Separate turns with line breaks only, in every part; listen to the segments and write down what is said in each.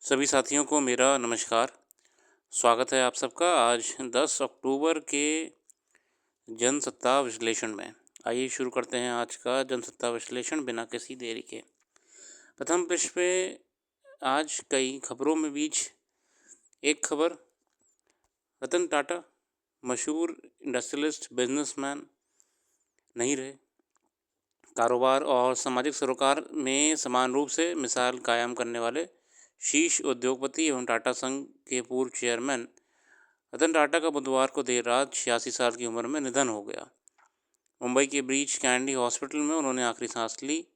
सभी साथियों को मेरा नमस्कार। स्वागत है आप सबका आज 10 अक्टूबर के जनसत्ता विश्लेषण में। आइए शुरू करते हैं आज का जनसत्ता विश्लेषण बिना किसी देरी के। प्रथम पृष्ठ पे आज कई खबरों में बीच एक खबर, रतन टाटा मशहूर इंडस्ट्रियलिस्ट बिजनेसमैन नहीं रहे। कारोबार और सामाजिक सरोकार में समान रूप से मिसाल कायम करने वाले शीर्ष उद्योगपति एवं टाटा संघ के पूर्व चेयरमैन रतन टाटा का बुधवार को देर रात 86 साल की उम्र में निधन हो गया। मुंबई के ब्रीच कैंडी हॉस्पिटल में उन्होंने आखिरी सांस ली।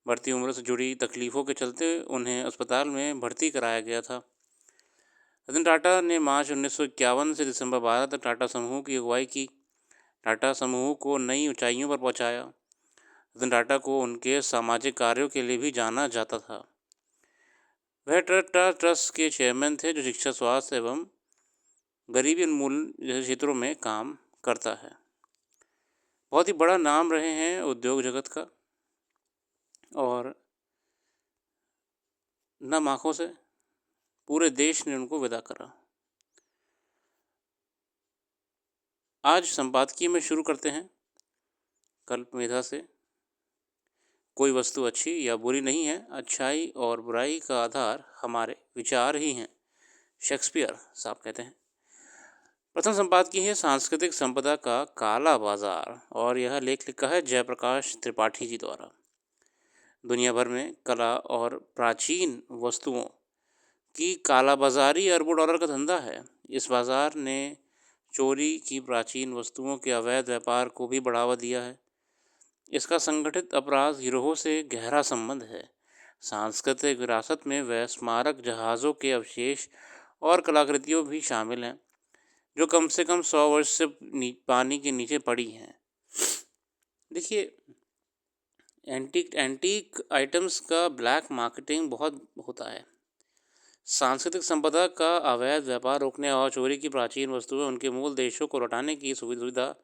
बढ़ती उम्र से जुड़ी तकलीफों के चलते उन्हें अस्पताल में भर्ती कराया गया था। रतन टाटा ने मार्च 1951 से दिसंबर 12 तक टाटा समूह की अगुवाई की। टाटा समूह को नई ऊंचाइयों पर पहुंचाया। रतन टाटा को उनके सामाजिक कार्यों के लिए भी जाना जाता था। वह टाटा ट्रस्ट के चेयरमैन थे जो शिक्षा, स्वास्थ्य एवं गरीबी उन्मूलन जैसे क्षेत्रों में काम करता है। बहुत ही बड़ा नाम रहे हैं उद्योग जगत का और नम आँखों से पूरे देश ने उनको विदा करा। आज संपादकीय में शुरू करते हैं कल्पमेधा से। कोई वस्तु अच्छी या बुरी नहीं है, अच्छाई और बुराई का आधार हमारे विचार ही हैं, शेक्सपियर साहब कहते हैं। प्रथम संपादकीय है सांस्कृतिक संपदा का काला बाजार और यह लेख लिखा है जयप्रकाश त्रिपाठी जी द्वारा। दुनिया भर में कला और प्राचीन वस्तुओं की कालाबाजारी अरबों डॉलर का धंधा है। इस बाजार ने चोरी की प्राचीन वस्तुओं के अवैध व्यापार को भी बढ़ावा दिया है। इसका संगठित अपराध गिरोह से गहरा संबंध है। सांस्कृतिक विरासत में वह स्मारक जहाज़ों के अवशेष और कलाकृतियों भी शामिल हैं जो कम से कम 100 वर्ष से पानी के नीचे पड़ी हैं। देखिए, एंटीक आइटम्स का ब्लैक मार्केटिंग बहुत होता है। सांस्कृतिक संपदा का अवैध व्यापार रोकने और चोरी की प्राचीन वस्तुएं उनके मूल देशों को लौटाने की सुविधा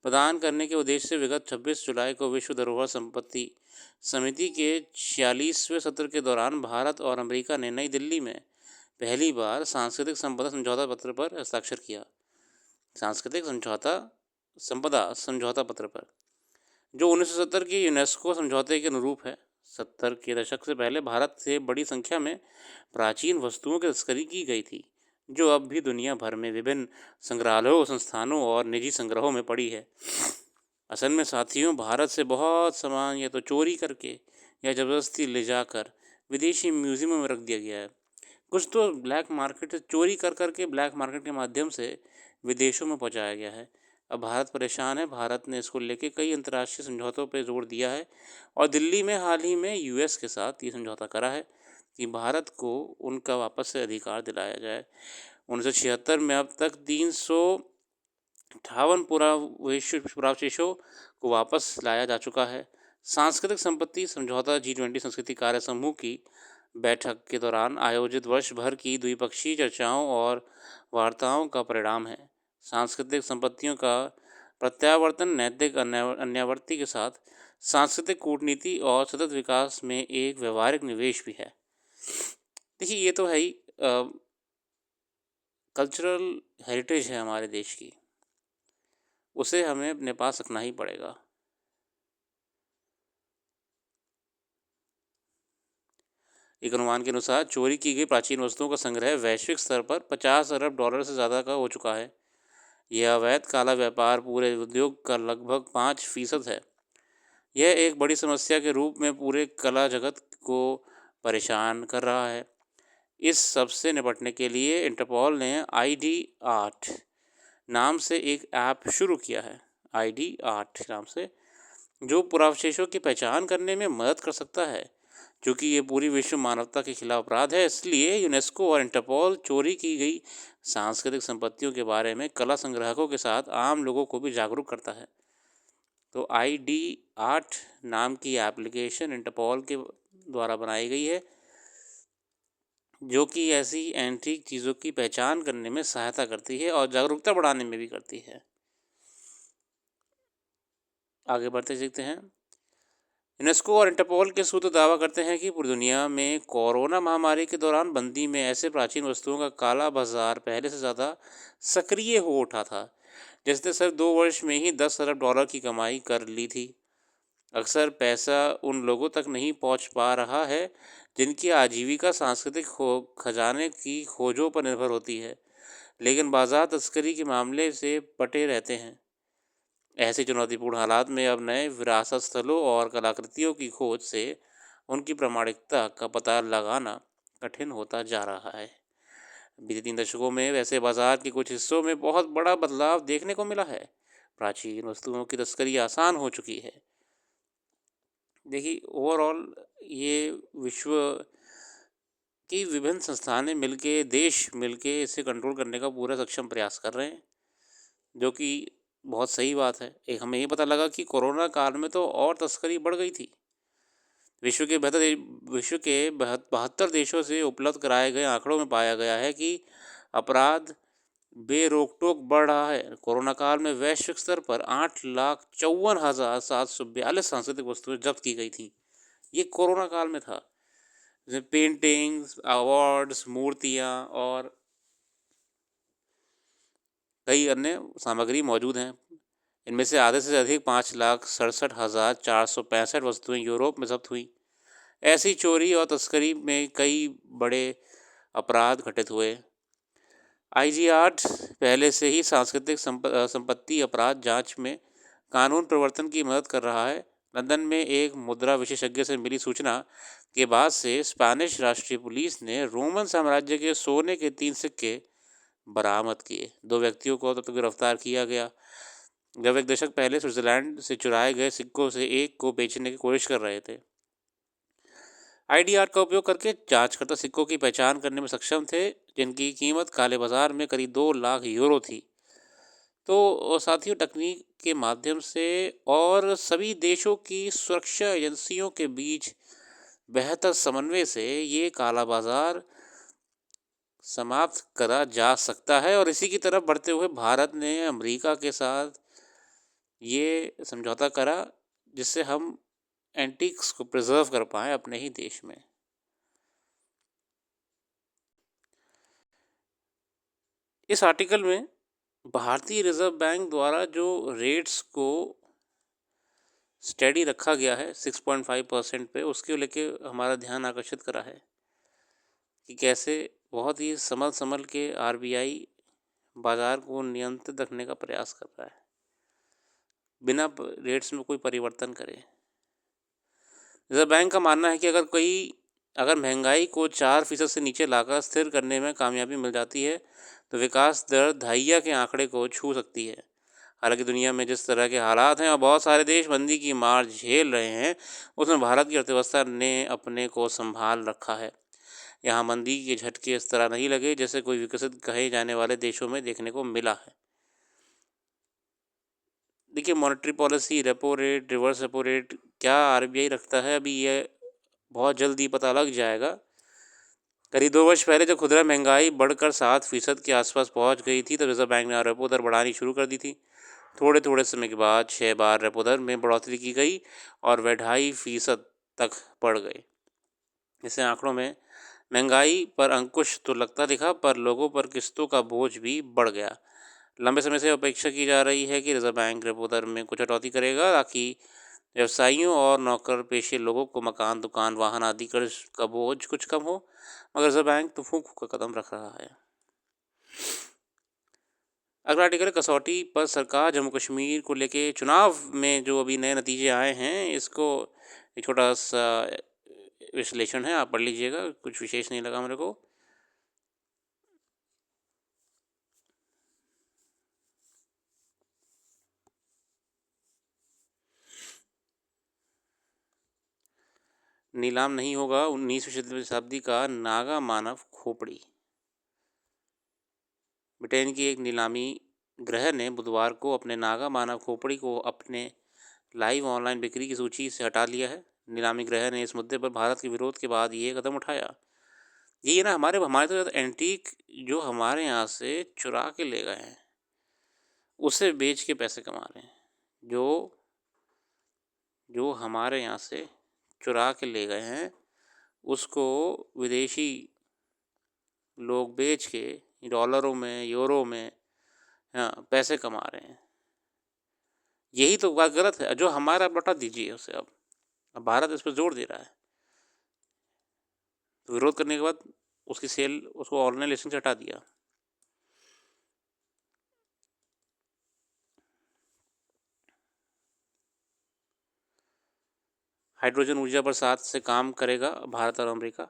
प्रदान करने के उद्देश्य से विगत 26 जुलाई को विश्व धरोहर संपत्ति समिति के 46वें सत्र के दौरान भारत और अमेरिका ने नई दिल्ली में पहली बार सांस्कृतिक संपदा समझौता पत्र पर हस्ताक्षर किया। सांस्कृतिक संपदा समझौता पत्र पर, जो 1970 के यूनेस्को समझौते के अनुरूप है। 70 के दशक से पहले भारत से बड़ी संख्या में प्राचीन वस्तुओं की तस्करी की गई थी, जो अब भी दुनिया भर में विभिन्न संग्रहालयों, संस्थानों और निजी संग्रहों में पड़ी है। असल में साथियों, भारत से बहुत सामान या तो चोरी करके या ज़बरदस्ती ले जाकर विदेशी म्यूजियमों में रख दिया गया है। कुछ तो ब्लैक मार्केट से चोरी कर के ब्लैक मार्केट के माध्यम से विदेशों में पहुंचाया गया है। अब भारत परेशान है। भारत ने इसको लेके कई अंतर्राष्ट्रीय समझौतों पर जोर दिया है और दिल्ली में हाल ही में यूएस के साथ ये समझौता करा है कि भारत को उनका वापस से अधिकार दिलाया जाए। 1976 में अब तक 358 पुरावशेषों को वापस लाया जा चुका है। सांस्कृतिक संपत्ति समझौता G20 संस्कृति कार्य समूह की बैठक के दौरान आयोजित वर्ष भर की द्विपक्षीय चर्चाओं और वार्ताओं का परिणाम है। सांस्कृतिक संपत्तियों का प्रत्यावर्तन नैतिक अन्यावर्ती के साथ सांस्कृतिक कूटनीति और सतत विकास में एक व्यवहारिक निवेश भी है। देखिए, ये तो है ही, कल्चरल हेरिटेज है हमारे देश की, उसे हमें अपने पास रखना ही पड़ेगा। एक अनुमान के अनुसार चोरी की गई प्राचीन वस्तुओं का संग्रह वैश्विक स्तर पर 50 अरब डॉलर से ज़्यादा का हो चुका है। यह अवैध काला व्यापार पूरे उद्योग का लगभग 5% है। यह एक बड़ी समस्या के रूप में पूरे कला जगत को परेशान कर रहा है। इस सब से निपटने के लिए इंटरपोल ने ID8 नाम से एक ऐप शुरू किया है। ID8 नाम से, जो पुरावशेषों की पहचान करने में मदद कर सकता है। क्योंकि ये पूरी विश्व मानवता के खिलाफ अपराध है, इसलिए यूनेस्को और इंटरपोल चोरी की गई सांस्कृतिक संपत्तियों के बारे में कला संग्राहकों के साथ आम लोगों को भी जागरूक करता है। तो ID8 नाम की एप्लीकेशन इंटरपोल के द्वारा बनाई गई है, जो कि ऐसी एंटीक चीज़ों की पहचान करने में सहायता करती है और जागरूकता बढ़ाने में भी करती है। आगे बढ़ते सीखते हैं। यूनेस्को और इंटरपोल के सूत्र दावा करते हैं कि पूरी दुनिया में कोरोना महामारी के दौरान बंदी में ऐसे प्राचीन वस्तुओं का काला बाजार पहले से ज़्यादा सक्रिय हो उठा था, जिसने सिर्फ 2 वर्ष में ही $10 अरब की कमाई कर ली थी। अक्सर पैसा उन लोगों तक नहीं पहुंच पा रहा है जिनकी आजीविका सांस्कृतिक खजाने की खोजों पर निर्भर होती है, लेकिन बाजार तस्करी के मामले से पटे रहते हैं। ऐसे चुनौतीपूर्ण हालात में अब नए विरासत स्थलों और कलाकृतियों की खोज से उनकी प्रामाणिकता का पता लगाना कठिन होता जा रहा है। बीते 3 दशकों में वैसे बाजार के कुछ हिस्सों में बहुत बड़ा बदलाव देखने को मिला है। प्राचीन वस्तुओं की तस्करी आसान हो चुकी है। देखिए, ओवरऑल ये विश्व की विभिन्न संस्थानें मिलके, देश मिलके इसे कंट्रोल करने का पूरा सक्षम प्रयास कर रहे हैं, जो कि बहुत सही बात है। एक हमें ये पता लगा कि कोरोना काल में तो और तस्करी बढ़ गई थी। विश्व के 72 देशों से उपलब्ध कराए गए आंकड़ों में पाया गया है कि अपराध बेरोक-टोक बढ़ रहा है। कोरोना काल में वैश्विक स्तर पर 8,54,742 सांस्कृतिक वस्तुएं जब्त की गई थी। ये कोरोना काल में था। जिसमें पेंटिंग्स, अवार्ड्स, मूर्तियाँ और कई अन्य सामग्री मौजूद हैं। इनमें से आधे से अधिक 5,67,465 वस्तुएं यूरोप में जब्त हुई। ऐसी चोरी और तस्करी में कई बड़े अपराध घटित हुए। आईजी-8 पहले से ही सांस्कृतिक संपत्ति अपराध जांच में कानून प्रवर्तन की मदद कर रहा है। लंदन में एक मुद्रा विशेषज्ञ से मिली सूचना के बाद से स्पेनिश राष्ट्रीय पुलिस ने रोमन साम्राज्य के सोने के 3 सिक्के बरामद किए। 2 व्यक्तियों को तब तक गिरफ्तार किया गया जब एक दशक पहले स्विट्जरलैंड से चुराए गए सिक्कों से एक को बेचने की कोशिश कर रहे थे। आईडी-8 का उपयोग करके जांचकर्ता सिक्कों की पहचान करने में सक्षम थे, जिनकी कीमत काले बाजार में करीब 2 लाख यूरो थी। तो साथियों, तकनीक के माध्यम से और सभी देशों की सुरक्षा एजेंसियों के बीच बेहतर समन्वय से ये काला बाजार समाप्त करा जा सकता है। और इसी की तरफ बढ़ते हुए भारत ने अमेरिका के साथ ये समझौता करा, जिससे हम एंटीक्स को प्रिजर्व कर पाएँ अपने ही देश में। इस आर्टिकल में भारतीय रिजर्व बैंक द्वारा जो रेट्स को स्टेडी रखा गया है 6.5% पे, उसके लेके हमारा ध्यान आकर्षित करा है कि कैसे बहुत ही संभल के आरबीआई बाज़ार को नियंत्रित रखने का प्रयास कर रहा है, बिना रेट्स में कोई परिवर्तन करे। रिजर्व बैंक का मानना है कि अगर महंगाई को 4% से नीचे लाकर स्थिर करने में कामयाबी मिल जाती है तो विकास दर दहाइया के आंकड़े को छू सकती है। हालांकि दुनिया में जिस तरह के हालात हैं और बहुत सारे देश मंदी की मार झेल रहे हैं, उसमें भारत की अर्थव्यवस्था ने अपने को संभाल रखा है। यहाँ मंदी के झटके इस तरह नहीं लगे जैसे कोई विकसित कहे जाने वाले देशों में देखने को मिला है। देखिए, monetary policy, repo rate, reverse repo rate क्या आरबीआई रखता है, अभी ये बहुत जल्दी पता लग जाएगा। करीब 2 वर्ष पहले जब खुदरा महंगाई बढ़कर 7% के आसपास पहुंच गई थी, तब रिजर्व बैंक ने रेपो दर बढ़ानी शुरू कर दी थी। थोड़े थोड़े समय के बाद 6 बार रेपो दर में बढ़ोतरी की गई और वह 2.5% तक बढ़ गए। इससे आंकड़ों में महंगाई पर अंकुश तो लगता दिखा, पर लोगों पर किस्तों का बोझ भी बढ़ गया। लंबे समय से अपेक्षा की जा रही है कि रिजर्व बैंक रेपो दर में कुछ कटौती करेगा ताकि व्यवसायियों और नौकर पेशे लोगों को मकान, दुकान, वाहन आदि कर्ज का बोझ कुछ कम हो। मगर रिजर्व बैंक तो फूंक का कदम रख रहा है। अगला आर्टिकल, कसौटी पर सरकार जम्मू कश्मीर को लेके चुनाव में जो अभी नए नतीजे आए हैं, इसको एक छोटा सा विश्लेषण है, आप पढ़ लीजिएगा, कुछ विशेष नहीं लगा मेरे को। नीलाम नहीं होगा 19वीं शताब्दी का नागा मानव खोपड़ी। ब्रिटेन की एक नीलामी गृह ने बुधवार को अपने नागा मानव खोपड़ी को अपने लाइव ऑनलाइन बिक्री की सूची से हटा लिया है। नीलामी गृह ने इस मुद्दे पर भारत के विरोध के बाद ये कदम उठाया। ये ना हमारे तो एंटीक जो हमारे यहाँ से चुरा के ले गए हैं, उसे बेच के पैसे कमा रहे हैं। जो जो हमारे यहाँ से चुरा के ले गए हैं उसको विदेशी लोग बेच के डॉलरों में, यूरो में पैसे कमा रहे हैं। यही तो बात गलत है। जो हमारा आप लौटा दीजिए उसे। अब भारत इस पर जोर दे रहा है, तो विरोध करने के बाद उसकी सेल, उसको ऑनलाइन लिस्टिंग से हटा दिया। हाइड्रोजन ऊर्जा पर साथ से काम करेगा भारत और अमेरिका।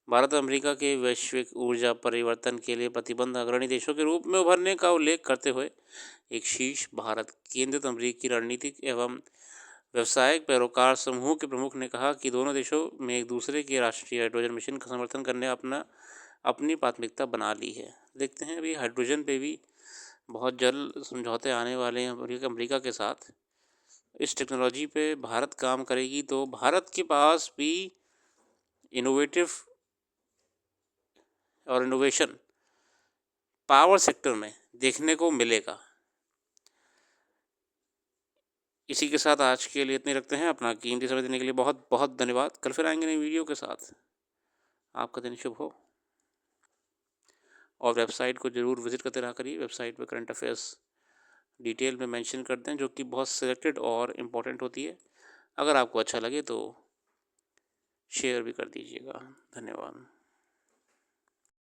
भारत और अमेरिका के वैश्विक ऊर्जा परिवर्तन के लिए प्रतिबद्ध अग्रणी देशों के रूप में उभरने का उल्लेख करते हुए एक शीर्ष भारत केंद्रित अमेरिकी रणनीतिक एवं व्यावसायिक पैरोकार समूह के प्रमुख ने कहा कि दोनों देशों में एक दूसरे के राष्ट्रीय हाइड्रोजन मिशन का समर्थन करने अपनी प्राथमिकता बना ली है। देखते हैं अभी हाइड्रोजन पे भी बहुत जल्द समझौते आने वाले हैं अमेरिका के साथ। इस टेक्नोलॉजी पे भारत काम करेगी तो भारत के पास भी इनोवेटिव और इनोवेशन पावर सेक्टर में देखने को मिलेगा। इसी के साथ आज के लिए इतने रखते हैं। अपना कीमती समय देने के लिए बहुत बहुत धन्यवाद। कल फिर आएंगे नई वीडियो के साथ। आपका दिन शुभ हो। और वेबसाइट को ज़रूर विज़िट करते रहा करिए। वेबसाइट पे करंट अफेयर्स डिटेल में मेंशन करते हैं, जो कि बहुत सिलेक्टेड और इम्पोर्टेंट होती है। अगर आपको अच्छा लगे तो शेयर भी कर दीजिएगा। धन्यवाद।